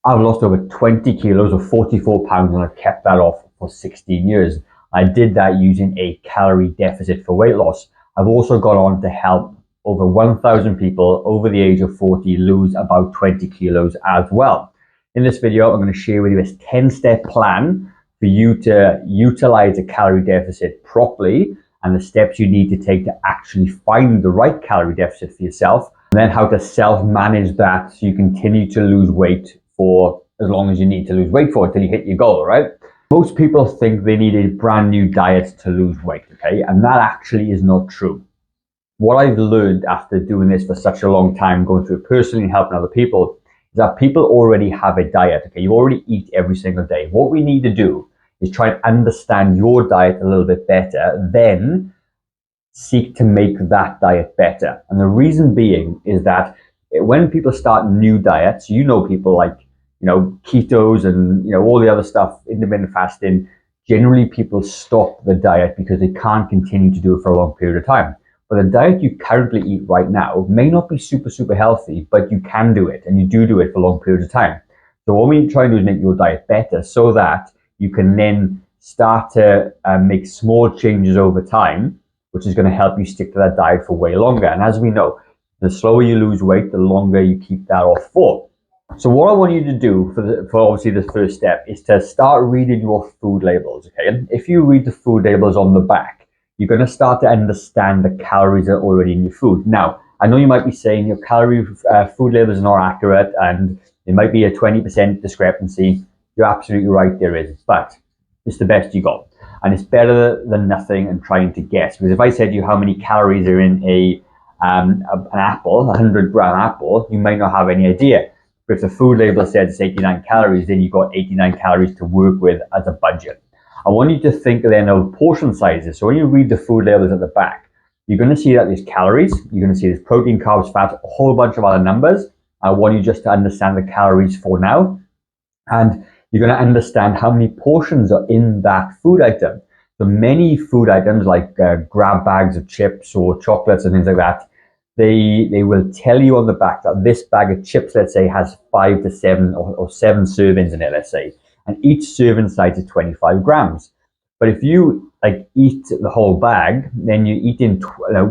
I've lost over 20 kilos or 44 pounds and I've kept that off for 16 years. I did that using a calorie deficit for weight loss. I've also gone on to help over 1,000 people over the age of 40 lose about 20 kilos as well. In this video, I'm going to share with you a 10-step plan for you to utilize a calorie deficit properly and the steps you need to take to actually find the right calorie deficit for yourself, and then how to self-manage that so you continue to lose weight for as long as you need to lose weight for until you hit your goal, right? Most people think they need a brand new diet to lose weight, okay? And that actually is not true. What I've learned after doing this for such a long time, going through it personally and helping other people, is that people already have a diet, okay? You already eat every single day. What we need to do is try and understand your diet a little bit better, then seek to make that diet better. And the reason being is that when people start new diets, people like, ketos and, all the other stuff, intermittent fasting, generally people stop the diet because they can't continue to do it for a long period of time. But the diet you currently eat right now may not be super, super healthy, but you can do it and you do it for long periods of time. So what we try and do is make your diet better so that you can then start to make small changes over time, which is going to help you stick to that diet for way longer. And as we know, the slower you lose weight, the longer you keep that off for. So what I want you to do for obviously the first step is to start reading your food labels, okay? And if you read the food labels on the back, you're going to start to understand the calories that are already in your food. Now, I know you might be saying your food labels are not accurate and there might be a 20% discrepancy. You're absolutely right, there is, but it's the best you got. And it's better than nothing and trying to guess. Because if I said to you how many calories are in an apple, a 100-gram apple, you might not have any idea. But if the food label says it's 89 calories, then you've got 89 calories to work with as a budget. I want you to think then of portion sizes. So when you read the food labels at the back, you're going to see that there's calories, you're going to see there's protein, carbs, fats, a whole bunch of other numbers. I want you just to understand the calories for now. And you're going to understand how many portions are in that food item. So many food items like grab bags of chips or chocolates and things like that, they will tell you on the back that this bag of chips, let's say, has 5 to 7 or 7 servings in it, let's say. And each serving size is 25 grams. But if you eat the whole bag, then you eat in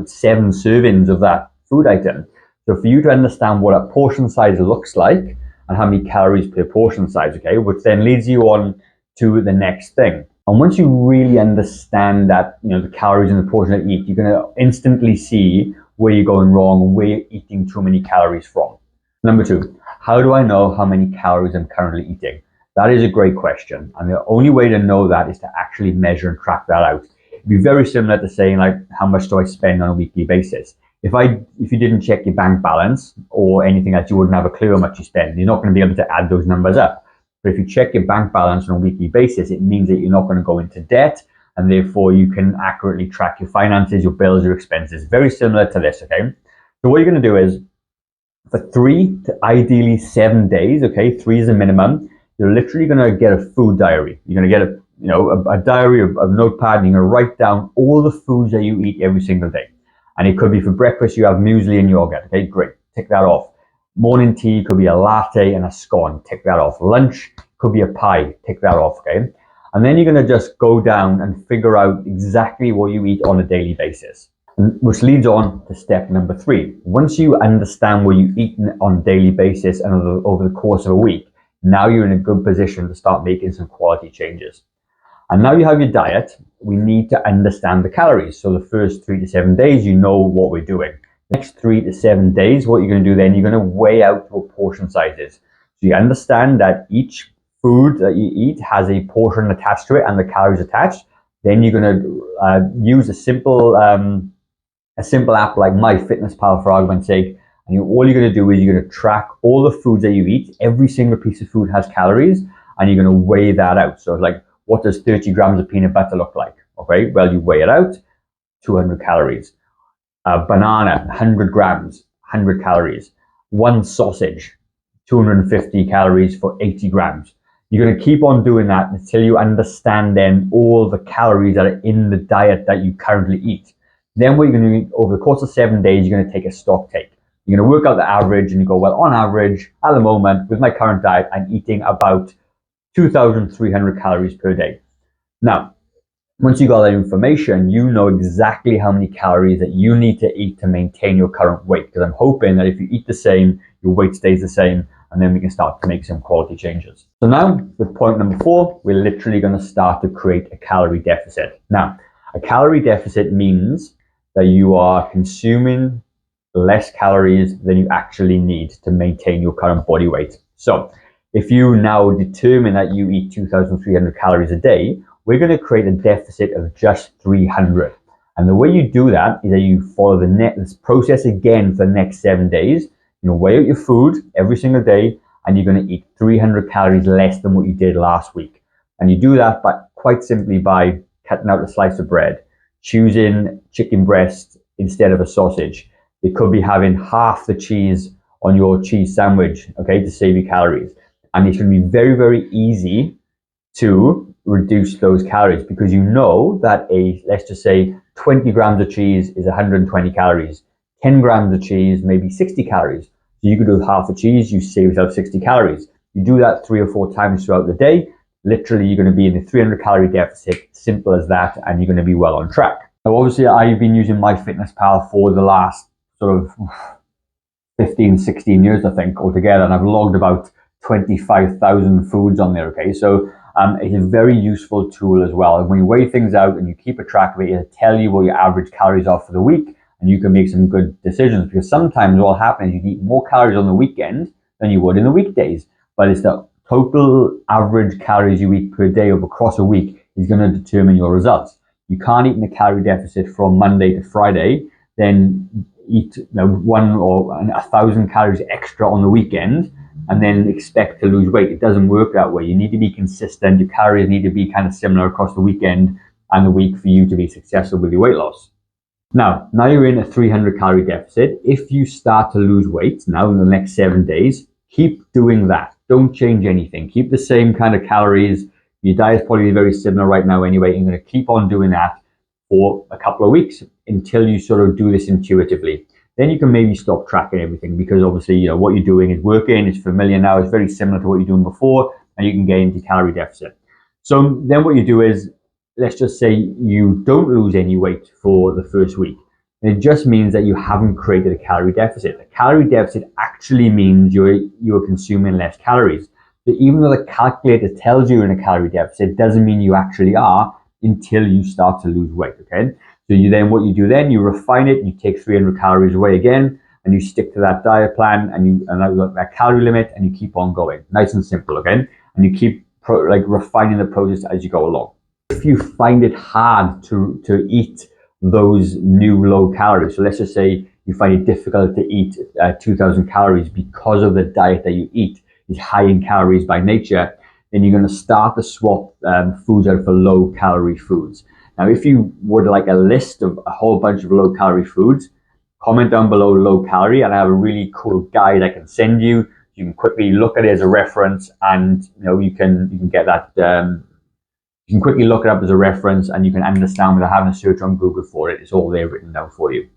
7 servings of that food item. So for you to understand what a portion size looks like and how many calories per portion size, okay, which then leads you on to the next thing. And once you really understand that, the calories in the portion that you eat, you're going to instantly see where you're going wrong, where you're eating too many calories from. Number 2, how do I know how many calories I'm currently eating? That is a great question. And the only way to know that is to actually measure and track that out. It'd be very similar to saying, how much do I spend on a weekly basis? If you didn't check your bank balance or anything else, you wouldn't have a clue how much you spend. You're not going to be able to add those numbers up. But if you check your bank balance on a weekly basis, it means that you're not going to go into debt, and therefore you can accurately track your finances, your bills, your expenses. Very similar to this, okay? So what you're going to do is, for 3 to ideally 7 days, okay, 3 is a minimum, you're literally going to get a food diary. You're going to get a diary of notepad, and you're going to write down all the foods that you eat every single day. And it could be for breakfast, you have muesli and yogurt, okay, great, tick that off. Morning tea could be a latte and a scone, tick that off. Lunch could be a pie, tick that off, okay? And then you're going to just go down and figure out exactly what you eat on a daily basis, which leads on to step number 3. Once you understand what you eat on a daily basis and over the course of a week, now you're in a good position to start making some quality changes. And now you have your diet, we need to understand the calories. So the first 3 to 7 days, you know what we're doing. Next 3 to 7 days, what you're going to do then, you're going to weigh out your portion sizes. So you understand that each food that you eat has a portion attached to it and the calories attached. Then you're going to use a simple app like MyFitnessPal, for argument's sake. And all you're going to do is you're going to track all the foods that you eat. Every single piece of food has calories, and you're going to weigh that out. So what does 30 grams of peanut butter look like? Okay, well, you weigh it out, 200 calories. A banana, 100 grams, 100 calories. One sausage, 250 calories for 80 grams. You're going to keep on doing that until you understand then all the calories that are in the diet that you currently eat. Then what you're going to do over the course of 7 days, you're going to take a stock take. You're going to work out the average and you go, well, on average, at the moment, with my current diet, I'm eating about 2,300 calories per day. Now, once you got that information, you know exactly how many calories that you need to eat to maintain your current weight. Because I'm hoping that if you eat the same, your weight stays the same, and then we can start to make some quality changes. So now, with point number 4, we're literally going to start to create a calorie deficit. Now, a calorie deficit means that you are consuming less calories than you actually need to maintain your current body weight. So if you now determine that you eat 2,300 calories a day, we're going to create a deficit of just 300. And the way you do that is that you follow this process again for the next 7 days. You know, weigh out your food every single day, and you're going to eat 300 calories less than what you did last week. And you do that quite simply by cutting out a slice of bread, choosing chicken breast instead of a sausage. It could be having half the cheese on your cheese sandwich, okay, to save you calories. And it's going to be very, very easy to reduce those calories because you know that let's just say 20 grams of cheese is 120 calories. 10 grams of cheese, maybe 60 calories. So you could do half a cheese, you save yourself 60 calories. You do that 3 or 4 times throughout the day. Literally, you're going to be in a 300 calorie deficit, simple as that, and you're going to be well on track. Now, obviously, I've been using MyFitnessPal for the last sort of 15, 16 years, I think, altogether, and I've logged about 25,000 foods on there, okay? So it's a very useful tool as well. And when you weigh things out and you keep a track of it, it'll tell you what your average calories are for the week, and you can make some good decisions because sometimes what will happen is you eat more calories on the weekend than you would in the weekdays, but it's the total average calories you eat per day over across a week is going to determine your results. You can't eat in a calorie deficit from Monday to Friday, then eat 1 or 1,000 calories extra on the weekend and then expect to lose weight. It doesn't work that way. You need to be consistent. Your calories need to be kind of similar across the weekend and the week for you to be successful with your weight loss. Now you're in a 300 calorie deficit. If you start to lose weight now in the next 7 days, keep doing that. Don't change anything. Keep the same kind of calories. Your diet is probably very similar right now anyway. You're going to keep on doing that for a couple of weeks until you sort of do this intuitively. Then you can maybe stop tracking everything because obviously, you know, what you're doing is working, it's familiar now, it's very similar to what you're doing before, and you can get into calorie deficit. So then what you do is, let's just say you don't lose any weight for the first week. And it just means that you haven't created a calorie deficit. A calorie deficit actually means you're consuming less calories. But even though the calculator tells you you're in a calorie deficit, it doesn't mean you actually are until you start to lose weight, okay? So what you do then, you refine it, you take 300 calories away again, and you stick to that diet plan, and that calorie limit, and you keep on going. Nice and simple, okay? And you keep refining the process as you go along. If you find it hard to eat those new low calories, so let's just say you find it difficult to eat 2,000 calories because of the diet that you eat is high in calories by nature, then you're going to start to swap foods out for low calorie foods. Now, if you would like a list of a whole bunch of low calorie foods, comment down below low calorie, and I have a really cool guide I can send you. You can quickly look at it as a reference, and you can get that. You can quickly look it up as a reference, and you can understand without having to search on Google for it. It's all there written down for you.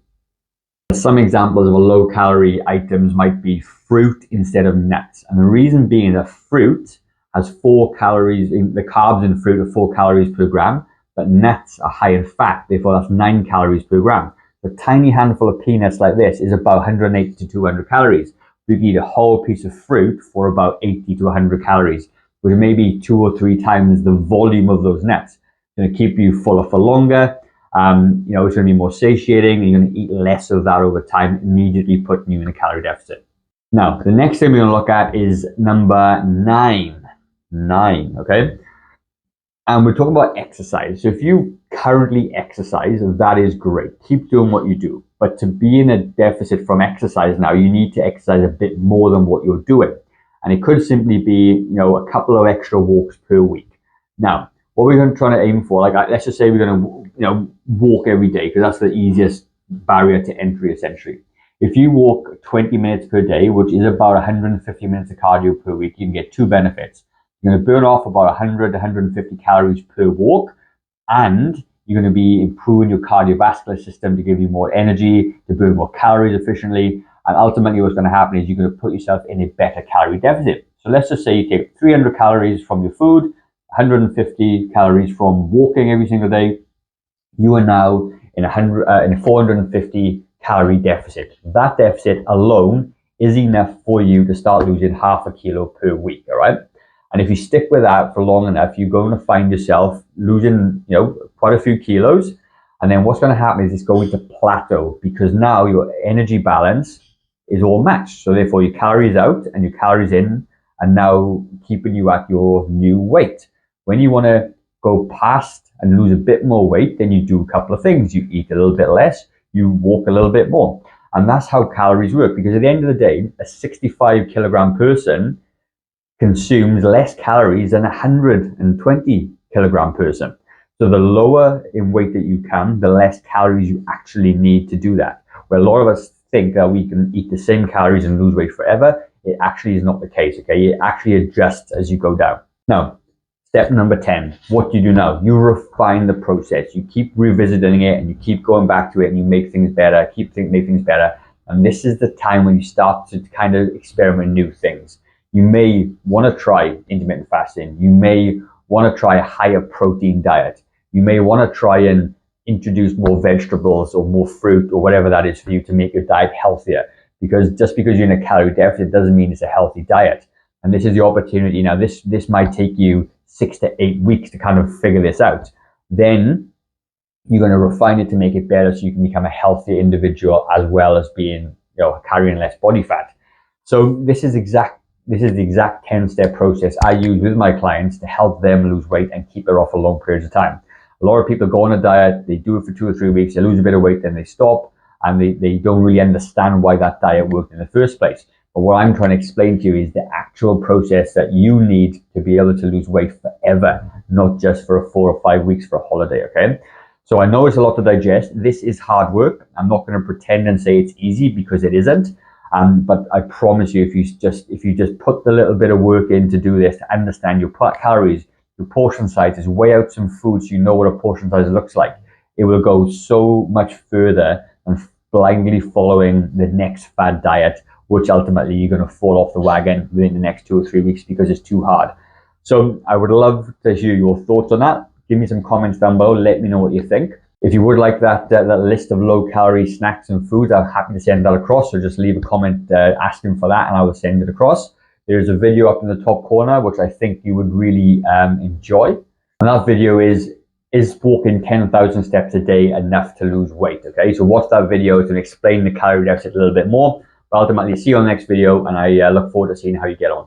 Some examples of a low calorie items might be fruit instead of nuts, and the reason being that fruit has 4 calories. The carbs in fruit are 4 calories per gram. But nuts are high in fat, therefore that's 9 calories per gram. A tiny handful of peanuts like this is about 180 to 200 calories. You can eat a whole piece of fruit for about 80 to 100 calories, which may be 2 or 3 times the volume of those nuts. It's going to keep you fuller for longer. It's going to be more satiating, and you're going to eat less of that over time, immediately putting you in a calorie deficit. Now, the next thing we're going to look at is number 9. 9, okay? And we're talking about exercise. So if you currently exercise, that is great. Keep doing what you do. But to be in a deficit from exercise now, you need to exercise a bit more than what you're doing. And it could simply be, a couple of extra walks per week. Now, what we're going to try to aim for, let's just say we're going to, walk every day, because that's the easiest barrier to entry, essentially. If you walk 20 minutes per day, which is about 150 minutes of cardio per week, you can get 2 benefits. You're going to burn off about 100 to 150 calories per walk, and you're going to be improving your cardiovascular system to give you more energy, to burn more calories efficiently, And ultimately what's going to happen is you're going to put yourself in a better calorie deficit. So let's just say you take 300 calories from your food, 150 calories from walking every single day. You are now in a 450 calorie deficit. That deficit alone is enough for you to start losing half a kilo per week, all right? And if you stick with that for long enough, you're going to find yourself losing, quite a few kilos. And then what's going to happen is it's going to plateau, because now your energy balance is all matched. So therefore your calories out and your calories in are now keeping you at your new weight. When you want to go past and lose a bit more weight, then you do a couple of things. You eat a little bit less, you walk a little bit more. And that's how calories work, because at the end of the day, a 65 kilogram person consumes less calories than a 120 kilogram person. So the lower in weight that you come, the less calories you actually need to do that. Where a lot of us think that we can eat the same calories and lose weight forever, it actually is not the case, okay? It actually adjusts as you go down. Now, step number 10, what do you do now? You refine the process. You keep revisiting it and you keep going back to it and you make things better, make things better. And this is the time when you start to kind of experiment new things. You may want to try intermittent fasting. You may want to try a higher protein diet. You may want to try and introduce more vegetables or more fruit or whatever that is for you to make your diet healthier. Because just because you're in a calorie deficit doesn't mean it's a healthy diet. And this is the opportunity. Now, this might take you 6 to 8 weeks to kind of figure this out. Then you're going to refine it to make it better so you can become a healthier individual as well as being, carrying less body fat. So this is the exact 10-step process I use with my clients to help them lose weight and keep it off for long periods of time. A lot of people go on a diet, they do it for 2 or 3 weeks, they lose a bit of weight, then they stop, and they don't really understand why that diet worked in the first place. But what I'm trying to explain to you is the actual process that you need to be able to lose weight forever, not just for 4 or 5 weeks for a holiday, okay? So I know it's a lot to digest. This is hard work. I'm not going to pretend and say it's easy, because it isn't. But I promise you, if you just put the little bit of work in to do this, to understand your calories, your portion sizes, weigh out some food so you know what a portion size looks like, it will go so much further than blindly following the next fad diet, which ultimately you're going to fall off the wagon within the next 2 or 3 weeks because it's too hard. So I would love to hear your thoughts on that. Give me some comments down below. Let me know what you think. If you would like that list of low-calorie snacks and foods, I'm happy to send that across. So just leave a comment asking for that, and I will send it across. There's a video up in the top corner, which I think you would really enjoy. And that video is walking 10,000 steps a day enough to lose weight? Okay, so watch that video to explain the calorie deficit a little bit more. But ultimately, see you on the next video, and I look forward to seeing how you get on.